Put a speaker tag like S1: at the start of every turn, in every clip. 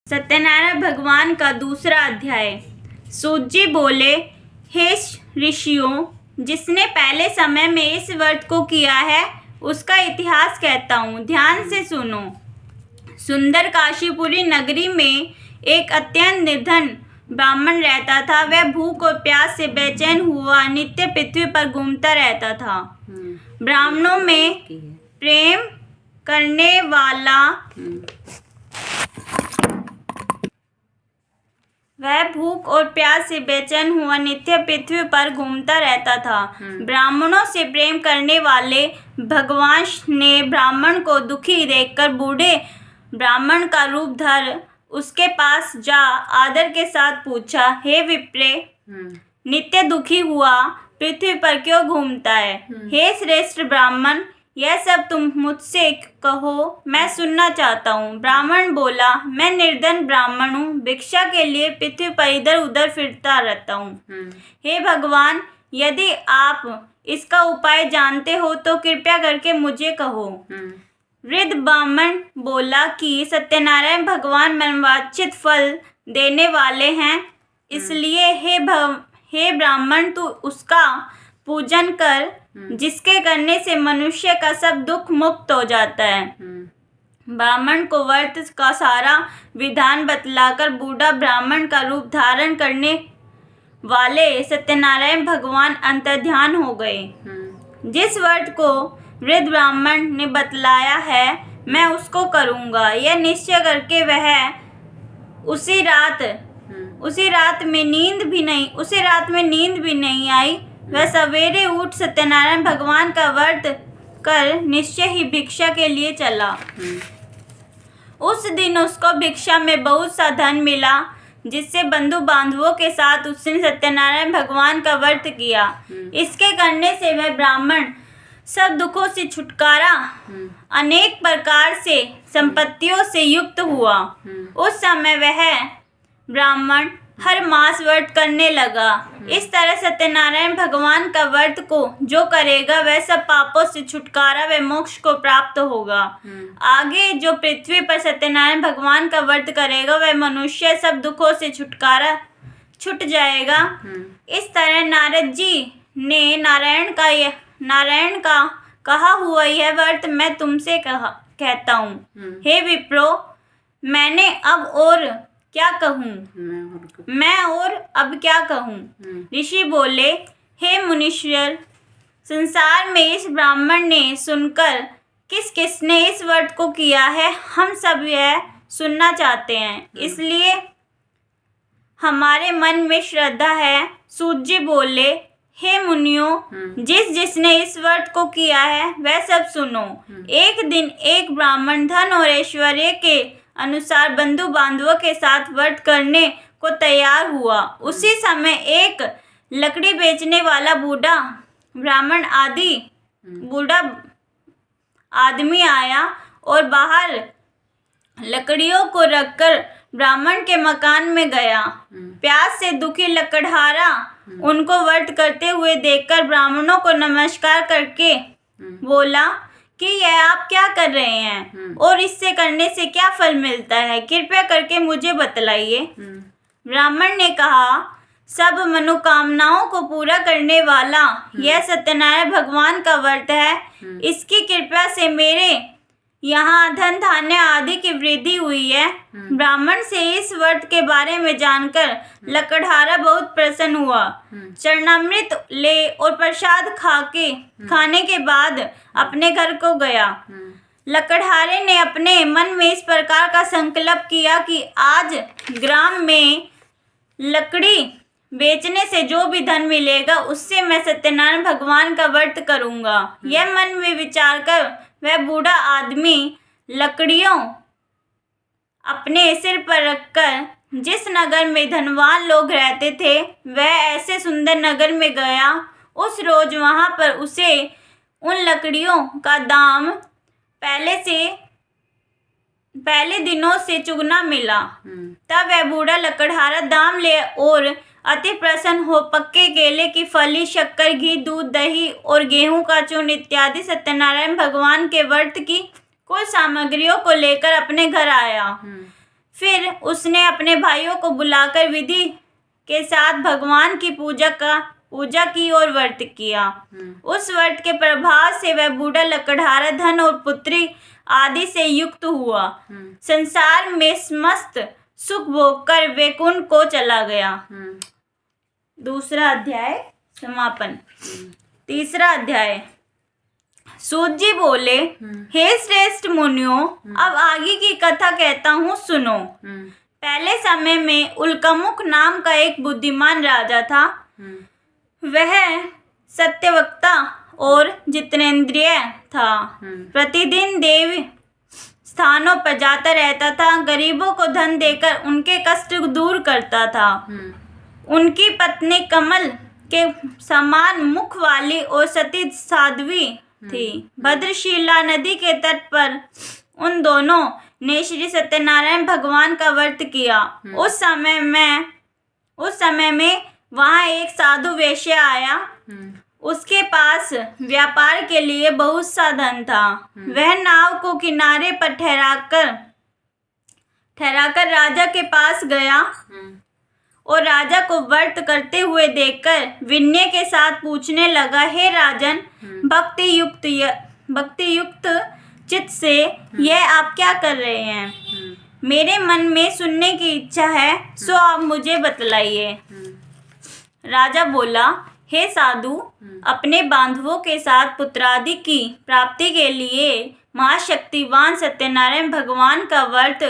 S1: सत्यनारायण भगवान का दूसरा अध्याय। सूत जी बोले, हे ऋषियों, जिसने पहले समय में इस व्रत को किया है उसका इतिहास कहता हूँ, ध्यान से सुनो। सुंदर काशीपुरी नगरी में एक अत्यंत निर्धन ब्राह्मण रहता था। वह भूख और प्यास से बेचैन हुआ नित्य पृथ्वी पर घूमता रहता था। ब्राह्मणों में प्रेम करने वाला वह भूख और प्यास से बेचैन हुआ नित्य पृथ्वी पर घूमता रहता था। ब्राह्मणों से प्रेम करने वाले भगवान ने ब्राह्मण को दुखी देखकर बूढ़े ब्राह्मण का रूप धर उसके पास जा आदर के साथ पूछा, हे विप्रे, नित्य दुखी हुआ पृथ्वी पर क्यों घूमता है? हे श्रेष्ठ ब्राह्मण, यह सब तुम मुझसे कहो, मैं सुनना चाहता हूँ। ब्राह्मण बोला, मैं निर्धन ब्राह्मण हूँ, भिक्षा के लिए पृथ्वी पर इधर उधर फिरता रहता हूँ। हे भगवान, यदि आप इसका उपाय जानते हो तो कृपया करके मुझे कहो। वृद्ध ब्राह्मण बोला कि सत्यनारायण भगवान मनवांछित फल देने वाले हैं, इसलिए हे ब्राह्मण, तू उसका पूजन कर, जिसके करने से मनुष्य का सब दुख मुक्त हो जाता है। ब्राह्मण को व्रत का सारा विधान बतलाकर बूढ़ा ब्राह्मण का रूप धारण करने वाले सत्यनारायण भगवान अंतर्ध्यान हो गए। जिस व्रत को वृद्ध ब्राह्मण ने बतलाया है, मैं उसको करूँगा, यह निश्चय करके वह उसी रात में नींद भी नहीं आई। वह सवेरे उठ सत्यनारायण भगवान का व्रत कर निश्चय ही भिक्षा के लिए चला। उस दिन उसको भिक्षा में बहुत सा धन मिला, जिससे बंधु बांधवों के साथ उसने सत्यनारायण भगवान का व्रत किया। इसके करने से वह ब्राह्मण सब दुखों से छुटकारा, अनेक प्रकार से संपत्तियों से युक्त हुआ। उस समय वह ब्राह्मण हर मास व्रत करने लगा। इस तरह सत्यनारायण भगवान का व्रत को जो करेगा वह सब पापों से छुटकारा व मोक्ष को प्राप्त होगा। आगे जो पृथ्वी पर सत्यनारायण भगवान का व्रत करेगा वह मनुष्य सब दुखों से छूट जाएगा। इस तरह नारद जी ने नारायण का कहा हुआ यह व्रत मैं तुमसे कहता हूँ। हे विप्रो, मैं और अब क्या कहूँ? ऋषि बोले, हे मुनीश्वर, संसार में इस ब्राह्मण ने सुनकर किसने इस व्रत को किया है, हम सब यह सुनना चाहते हैं, इसलिए हमारे मन में श्रद्धा है। सूत जी बोले, हे मुनियों, जिसने इस व्रत को किया है वह सब सुनो। एक दिन एक ब्राह्मण धन और ऐश्वर्य के अनुसार बंधु बांधवों के साथ व्रत करने को तैयार हुआ। उसी समय एक लकड़ी बेचने वाला बूढ़ा आदमी आया और बाहर लकड़ियों को रखकर ब्राह्मण के मकान में गया। प्यास से दुखी लकड़हारा उनको व्रत करते हुए देखकर ब्राह्मणों को नमस्कार करके बोला कि यह आप क्या कर रहे हैं और इससे करने से क्या फल मिलता है, कृपया करके मुझे बतलाइए। ब्राह्मण ने कहा, सब मनोकामनाओं को पूरा करने वाला यह सत्यनारायण भगवान का व्रत है। इसकी कृपा से मेरे यहाँ धन धान्य आदि की वृद्धि हुई है। ब्राह्मण से इस व्रत के बारे में जानकर लकड़हारा बहुत प्रसन्न हुआ। चरणामृत ले और प्रसाद खाने के बाद अपने घर को गया। लकड़हारे ने अपने मन में इस प्रकार का संकल्प किया कि आज ग्राम में लकड़ी बेचने से जो भी धन मिलेगा उससे मैं सत्यनारायण भगवान का व्रत करूंगा। यह मन में विचार कर वह बूढ़ा आदमी लकड़ियों अपने सिर पर रखकर जिस नगर में धनवान लोग रहते थे वह ऐसे सुंदर नगर में गया। उस रोज वहां पर उसे उन लकड़ियों का दाम पहले दिनों से चुगना मिला। तब वह बूढ़ा लकड़हारा दाम ले और अति प्रसन्न हो पक्के केले की फली, शक्कर, घी, दूध, दही और गेहूं का चूर्ण इत्यादि सत्यनारायण भगवान के व्रत की कुल सामग्रियों को लेकर अपने घर आया। फिर उसने अपने भाइयों को बुलाकर विधि के साथ भगवान की पूजा की और व्रत किया। उस व्रत के प्रभाव से वह बूढ़ा लकड़हारा धन और पुत्री आदि से युक्त हुआ। संसार में समस्त सुख भोगकर वैकुंठ को चला गया। दूसरा अध्याय समापन। तीसरा अध्याय। सूत जी बोले, हे श्रेष्ठ मुनियों, अब आगे की कथा कहता हूँ, सुनो। पहले समय में उल्कामुख नाम का एक बुद्धिमान राजा था। वह सत्यवक्ता और जितेंद्रिय था। प्रतिदिन देव स्थानों पर जाता रहता था, गरीबों को धन देकर उनके कष्ट दूर करता था। उनकी पत्नी कमल के समान मुख वाली और सती साध्वी थी। भद्रशिला नदी के तट पर उन दोनों ने श्री सत्यनारायण भगवान का व्रत किया। उस समय में वहाँ एक साधु वैश्य आया। उसके पास व्यापार के लिए बहुत सा धन था। वह नाव को किनारे पर ठहराकर राजा के पास गया और राजा को व्रत करते हुए देखकर विनय के साथ पूछने लगा, हे राजन, भक्ति युक्त चित्त से यह आप क्या कर रहे हैं? मेरे मन में सुनने की इच्छा है, सो आप मुझे बतलाइए। राजा बोला, हे साधु, अपने बांधवों के साथ पुत्रादि की प्राप्ति के लिए महाशक्तिवान सत्यनारायण भगवान का व्रत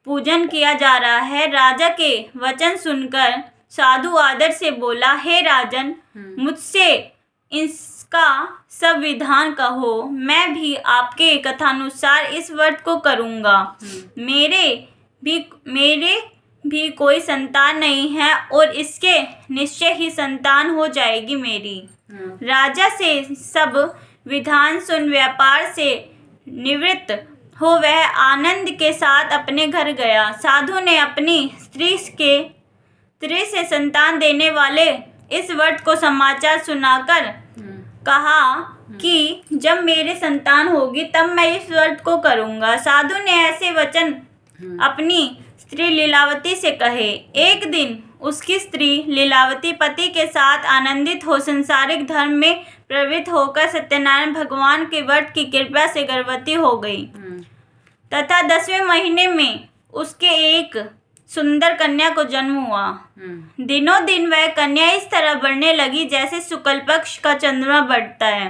S1: पूजन किया जा रहा है। राजा के वचन सुनकर साधु आदर से बोला, हे राजन, मुझसे इसका सब विधान कहो, मैं भी आपके कथानुसार इस व्रत को करूँगा। मेरे भी कोई संतान नहीं है और इसके निश्चय ही संतान हो जाएगी मेरी। राजा से सब विधान सुन व्यापार से निवृत्त हो वह आनंद के साथ अपने घर गया। साधु ने अपनी स्त्री से संतान देने वाले इस व्रत को समाचार सुनाकर कहा कि जब मेरे संतान होगी तब मैं इस व्रत को करूँगा। साधु ने ऐसे वचन अपनी स्त्री लीलावती से कहे। एक दिन उसकी स्त्री लीलावती पति के साथ आनंदित हो सांसारिक धर्म में प्रवृत्त होकर सत्यनारायण भगवान के व्रत की कृपा से गर्भवती हो गई तथा 10वें महीने में उसके एक सुंदर कन्या को जन्म हुआ। दिनों दिन वह कन्या इस तरह बढ़ने लगी जैसे शुक्ल पक्ष का चंद्रमा बढ़ता है।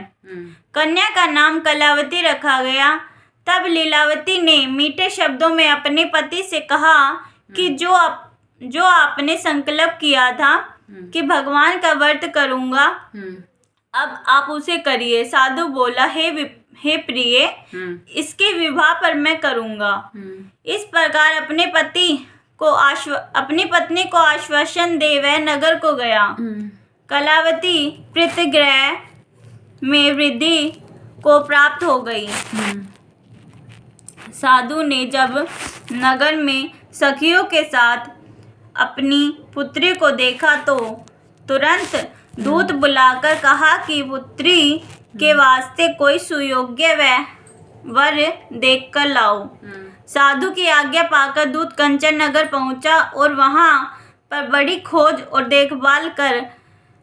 S1: कन्या का नाम कलावती रखा गया। तब लीलावती ने मीठे शब्दों में अपने पति से कहा कि जो आपने संकल्प किया था कि भगवान का व्रत करूँगा, अब आप उसे करिए। साधु बोला, हे प्रिय, इसके विवाह पर मैं करूँगा। इस प्रकार अपनी पत्नी को आश्वासन दे वह नगर को गया। कलावती प्रीतिगृह में वृद्धि को प्राप्त हो गई। साधु ने जब नगर में सखियों के साथ अपनी पुत्री को देखा तो तुरंत दूत बुलाकर कहा कि पुत्री के वास्ते कोई सुयोग्य वर देखकर लाओ। साधु की आज्ञा पाकर दूत कंचन नगर पहुंचा और वहां पर बड़ी खोज और देखभाल कर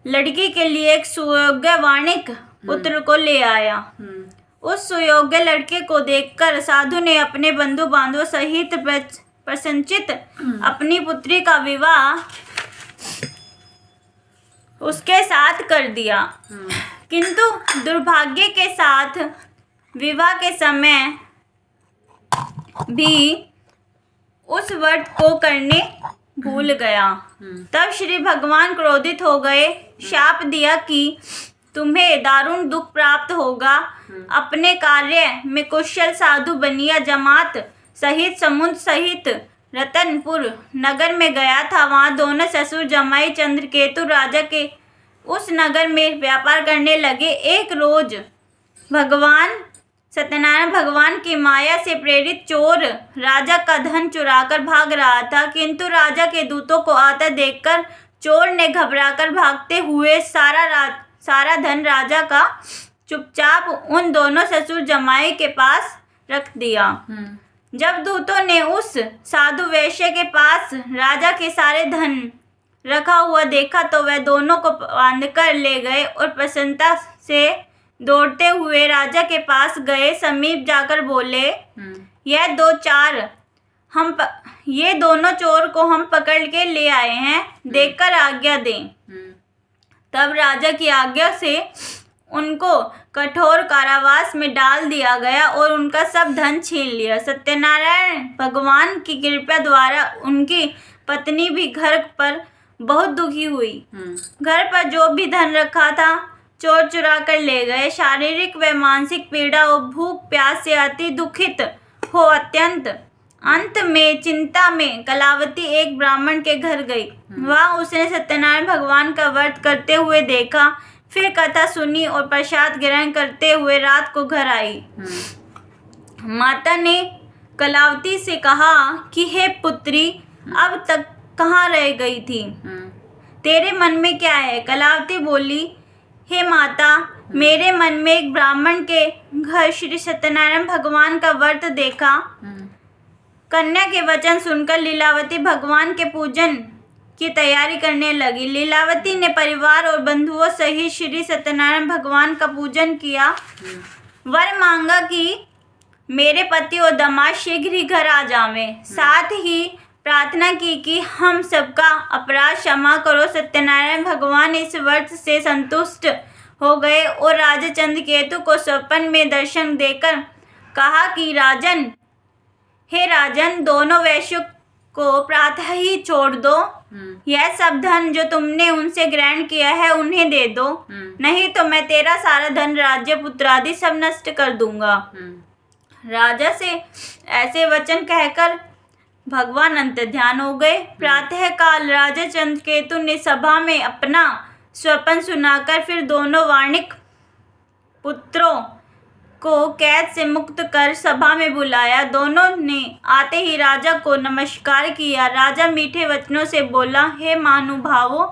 S1: लड़की के लिए एक सुयोग्य वाणिक पुत्र को ले आया। उस सुयोग्य लड़के को देखकर साधु ने अपने बंधु बांधवों सहित प्रसन्नचित्त अपनी पुत्री का विवाह उसके साथ कर दिया। किंतु दुर्भाग्य के साथ विवाह के समय भी उस व्रत को करने भूल गया। तब श्री भगवान क्रोधित हो गए, शाप दिया कि तुम्हें दारुण दुख प्राप्त होगा। अपने कार्य में कुशल साधु बनिया जमात सहित समुद्र सहित रतनपुर नगर में गया था। वहाँ दोनों ससुर जमाई चंद्रकेतु राजा के उस नगर में व्यापार करने लगे। एक रोज सत्यनारायण भगवान की माया से प्रेरित चोर राजा का धन चुराकर भाग रहा था, किंतु राजा के दूतों को आता देखकर चोर ने घबराकर भागते हुए सारा धन राजा का चुपचाप उन दोनों ससुर जमाई के पास रख दिया। जब दूतों ने उस साधु वैश्य के पास राजा के सारे धन रखा हुआ देखा तो वह दोनों को बांधकर ले गए और प्रसन्नता से दौड़ते हुए राजा के पास गए। समीप जाकर बोले, ये दोनों चोर को हम पकड़ के ले आए हैं, देखकर आज्ञा दें। तब राजा की आज्ञा से उनको कठोर कारावास में डाल दिया गया और उनका सब धन छीन लिया। सत्यनारायण भगवान की कृपा द्वारा उनकी पत्नी भी घर पर बहुत दुखी हुई। घर पर जो भी धन रखा था चोर चुरा कर ले गए। शारीरिक व मानसिक पीड़ा और भूख प्यास से अति दुखित हो अत्यंत अंत में चिंता में कलावती एक ब्राह्मण के घर गई। वहाँ उसने सत्यनारायण भगवान का व्रत करते हुए देखा, फिर कथा सुनी और प्रसाद ग्रहण करते हुए रात को घर आई। माता ने कलावती से कहा कि हे पुत्री, अब तक कहाँ रह गई थी? तेरे मन में क्या है? कलावती बोली, हे माता, मेरे मन में एक ब्राह्मण के घर श्री सत्यनारायण भगवान का व्रत देखा। कन्या के वचन सुनकर लीलावती भगवान के पूजन की तैयारी करने लगी। लीलावती ने परिवार और बंधुओं सहित श्री सत्यनारायण भगवान का पूजन किया। वर मांगा कि मेरे पति और दामाद शीघ्र ही घर आ जावें। साथ ही प्रार्थना की कि हम सबका अपराध क्षमा करो। सत्यनारायण भगवान इस व्रत से संतुष्ट हो गए और राजा चंद्रकेतु को स्वप्न में दर्शन देकर कहा कि हे राजन, दोनों वैश्यों को प्रातः ही छोड़ दो। यह सब धन जो तुमने उनसे ग्रहण किया है उन्हें दे दो, नहीं तो मैं तेरा सारा धन, राज्य, पुत्र आदि सब नष्ट कर दूंगा। राजा से ऐसे वचन कहकर भगवान अंतर्ध्यान हो गए। प्रातः काल राजा चंद्रकेतु ने सभा में अपना स्वप्न सुनाकर फिर दोनों वाणिक पुत्रों को कैद से मुक्त कर सभा में बुलाया। दोनों ने आते ही राजा को नमस्कार किया। राजा मीठे वचनों से बोला, हे महानुभावों,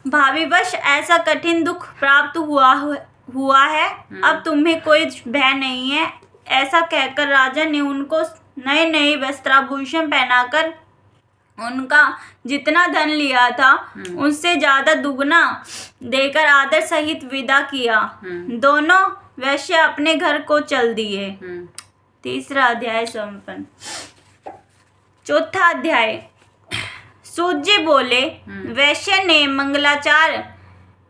S1: भाविवश ऐसा कठिन दुख प्राप्त हुआ है, अब तुम्हें कोई भय नहीं है। ऐसा कहकर राजा ने उनको नए नए वस्त्राभूषण पहनाकर उनका जितना धन लिया था उससे ज्यादा दुगना देकर आदर सहित विदा किया। दोनों वैश्य अपने घर को चल दिए। तीसरा अध्याय संपन्न। चौथा अध्याय। सूत जी बोले, वैश्य ने मंगलाचार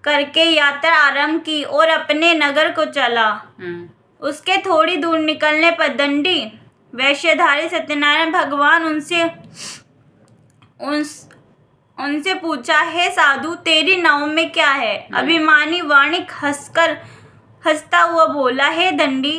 S1: करके यात्रा आरंभ की और अपने नगर को चला। उसके थोड़ी दूर निकलने पर दंडी वैश्यधारी सत्यनारायण भगवान उनसे पूछा, हे साधु, तेरी नाव में क्या है? अभिमानी वाणिक हंसता हुआ बोला, हे दंडी,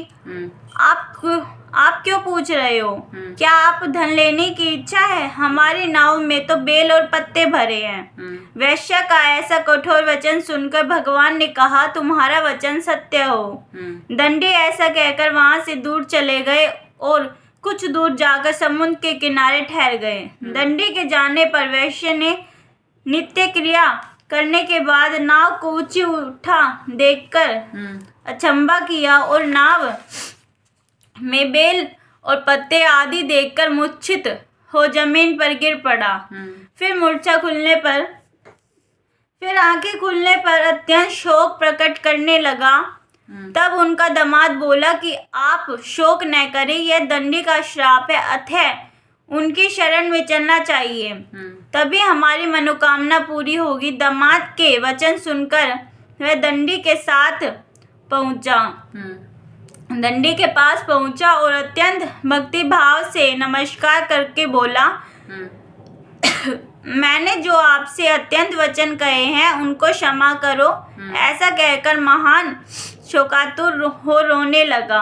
S1: आप क्यों पूछ रहे हो? क्या आप धन लेने की इच्छा है? हमारी नाव में तो बेल और पत्ते भरे हैं। वैश्य का ऐसा कठोर वचन सुनकर भगवान ने कहा, तुम्हारा वचन सत्य हो। दंडी ऐसा कहकर वहां से दूर चले गए और कुछ दूर जाकर समुद्र के किनारे ठहर गए। दंडी के जाने पर वैश्य ने नित्य क्रिया करने के बाद नाव को ऊंची उठा देखकर अचंभा किया और नाव में बेल और पत्ते आदि देखकर मूर्छित हो जमीन पर गिर पड़ा। फिर आंखें खुलने पर अत्यंत शोक प्रकट करने लगा। तब उनका दामाद बोला कि आप शोक न करें, यह दंडी का श्राप है, अतः उनकी शरण में चलना चाहिए, तभी हमारी मनोकामना पूरी होगी। दामाद के वचन सुनकर वह दंडी के पास पहुंचा और अत्यंत भक्ति भाव से नमस्कार करके बोला, मैंने जो आपसे अत्यंत वचन कहे हैं उनको क्षमा करो। ऐसा कहकर महान शोकातुर हो रोने लगा।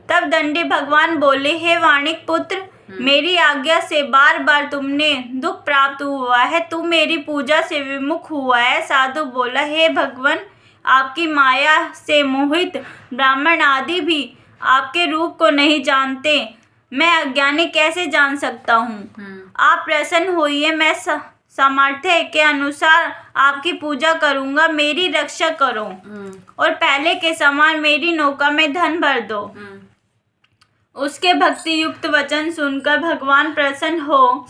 S1: तब दंडी भगवान बोले, हे वाणिक पुत्र, मेरी आज्ञा से बार बार तुमने दुख प्राप्त हुआ है, तू मेरी पूजा से विमुख हुआ है। साधु बोला, हे भगवान, आपकी माया से मोहित ब्राह्मण आदि भी आपके रूप को नहीं जानते, मैं अज्ञानी कैसे जान सकता हूँ? आप प्रसन्न होइए, मैं सामर्थ्य के अनुसार आपकी पूजा करूँगा, मेरी रक्षा करो और पहले के समान मेरी नौका में धन भर दो। उसके भक्ति युक्त वचन सुनकर भगवान प्रसन्न हो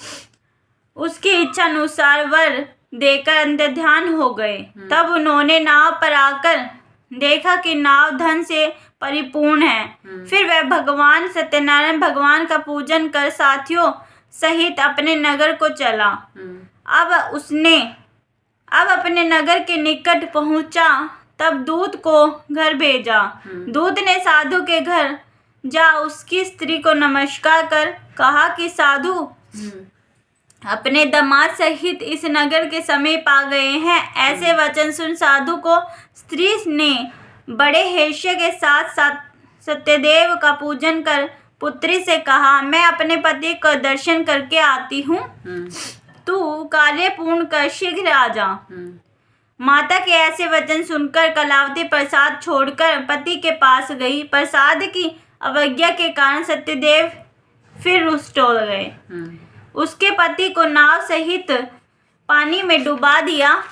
S1: उसकी इच्छा अनुसार वर देकर अंतर्ध्यान हो गए। तब उन्होंने नाव पर आकर देखा कि नाव धन से परिपूर्ण है। फिर वह भगवान सत्यनारायण भगवान का पूजन कर साथियों सहित अपने नगर को चला। अब अपने नगर के निकट पहुंचा, तब दूत को घर भेजा। दूत ने साधु के घर जा उसकी स्त्री को नमस्कार कर कहा कि साधु अपने दामाद सहित इस नगर के समीप आ गए हैं। ऐसे वचन सुन साधु को स्त्री ने बड़े हर्ष के साथ सत्यदेव का पूजन कर पुत्री से कहा, मैं अपने पति को दर्शन करके आती हूँ, तू कार्य पूर्ण कर शीघ्र आ जा। माता के ऐसे वचन सुनकर कलावती प्रसाद छोड़कर पति के पास गई। प्रसाद की अवज्ञा के कारण सत्यदेव फिर रुष्ट हो गए। उसके पति को नाव सहित पानी में डुबा दिया।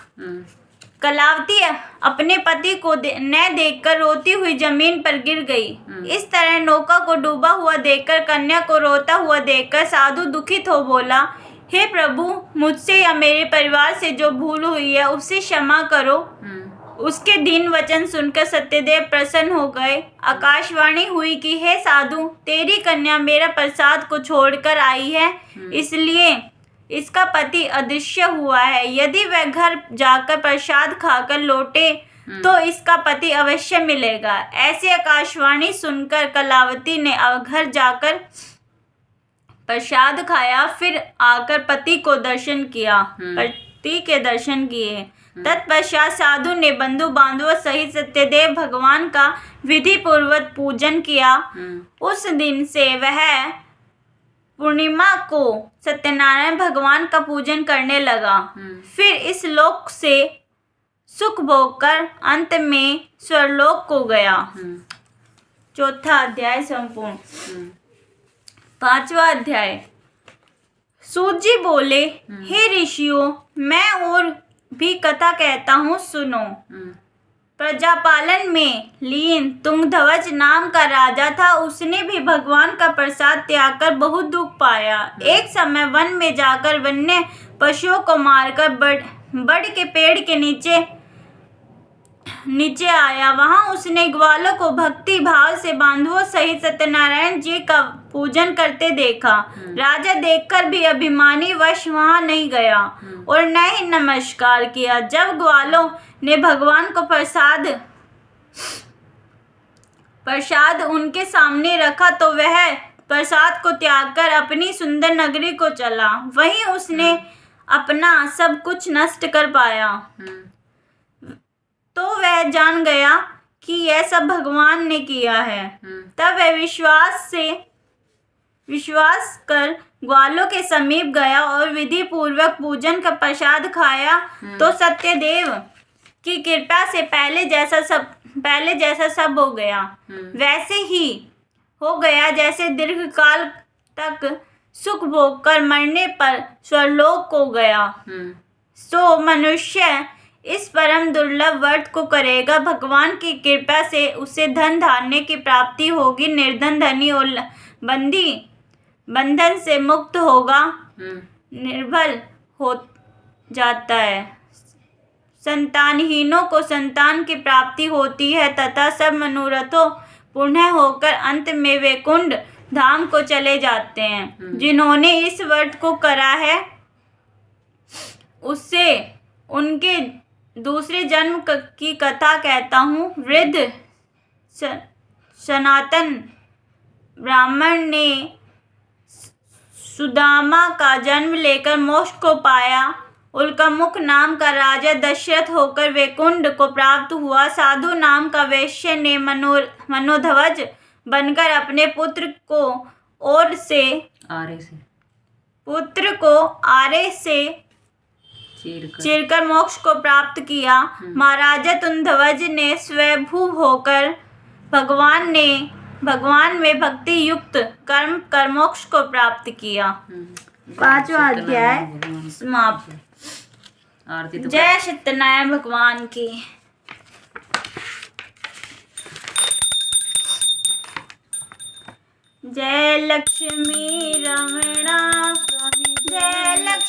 S1: कलावती अपने पति को न देखकर रोती हुई जमीन पर गिर गई। इस तरह नौका को डूबा हुआ देखकर कन्या को रोता हुआ देखकर साधु दुखित हो बोला, हे प्रभु, मुझसे या मेरे परिवार से जो भूल हुई है उसे क्षमा करो। उसके दीन वचन सुनकर सत्यदेव प्रसन्न हो गए। आकाशवाणी हुई कि हे साधु, तेरी कन्या मेरा प्रसाद को छोड़कर आई है, इसलिए इसका पति अदृश्य हुआ है। यदि वह घर जाकर प्रसाद खाकर लौटे तो इसका पति अवश्य मिलेगा। ऐसी आकाशवाणी सुनकर कलावती ने घर जाकर प्रसाद खाया, फिर आकर पति के दर्शन किए। तत्पश्चात साधु ने बंधु बांधवों सहित सत्यदेव भगवान का विधि पूर्वक पूजन किया। उस दिन से वह पूर्णिमा को सत्यनारायण भगवान का पूजन करने लगा। फिर इस लोक से सुख भोग कर अंत में स्वर्लोक को गया। चौथा अध्याय संपूर्ण। पांचवा अध्याय। सूत जी बोले, हे ऋषियों, मैं और भी कथा कहता हूँ, सुनो। प्रजापालन में लीन तुंगध्वज नाम का राजा था। उसने भी भगवान का प्रसाद त्याग कर बहुत दुख पाया। एक समय वन में जाकर वन्य पशुओं को मारकर बड़ के पेड़ के नीचे आया। वहां उसने ग्वालों को भक्ति भाव से बांधवों सहित सत्यनारायण जी का पूजन करते देखा। राजा देखकर भी अभिमानी वश वहां नहीं गया और न ही नमस्कार किया। जब ग्वालों ने भगवान को प्रसाद उनके सामने रखा तो वह प्रसाद को त्याग कर अपनी सुंदर नगरी को चला। वहीं उसने अपना सब कुछ नष्ट कर पाया। तो वह जान गया कि यह सब भगवान ने किया है। तब वह विश्वास कर ग्वालों के समीप गया और विधि पूर्वक पूजन का प्रसाद खाया तो सत्यदेव की कृपा से पहले जैसा सब हो गया। वैसे ही हो गया जैसे दीर्घ काल तक सुख भोग कर मरने पर स्वर्लोक को गया। सो मनुष्य इस परम दुर्लभ व्रत को करेगा, भगवान की कृपा से उसे धन धान्य की प्राप्ति होगी। निर्धन धनी और बंधन से मुक्त होगा, निर्बल हो जाता है। संतानहीनों को संतान की प्राप्ति होती है तथा सब मनोरथों पूर्ण होकर अंत में वैकुंठ धाम को चले जाते हैं। जिन्होंने इस व्रत को करा है उससे उनके दूसरे जन्म की कथा कहता हूँ। वृद्ध सनातन ब्राह्मण ने सुदामा का जन्म लेकर मोक्ष को पाया। उल्कामुख नाम का राजा दशरथ होकर वैकुंठ को प्राप्त हुआ। साधु नाम का वैश्य ने मनोध्वज बनकर अपने पुत्र को आरे से चीरकर मोक्ष को प्राप्त किया। महाराजा तुंगध्वज ने स्वयंभू होकर भगवान में भक्ति युक्त कर्म कर मोक्ष को प्राप्त किया। पांचवा अध्याय समाप्त। जय सत्यनारायण भगवान की। जय लक्ष्मी रमणा, जय लक्ष्मी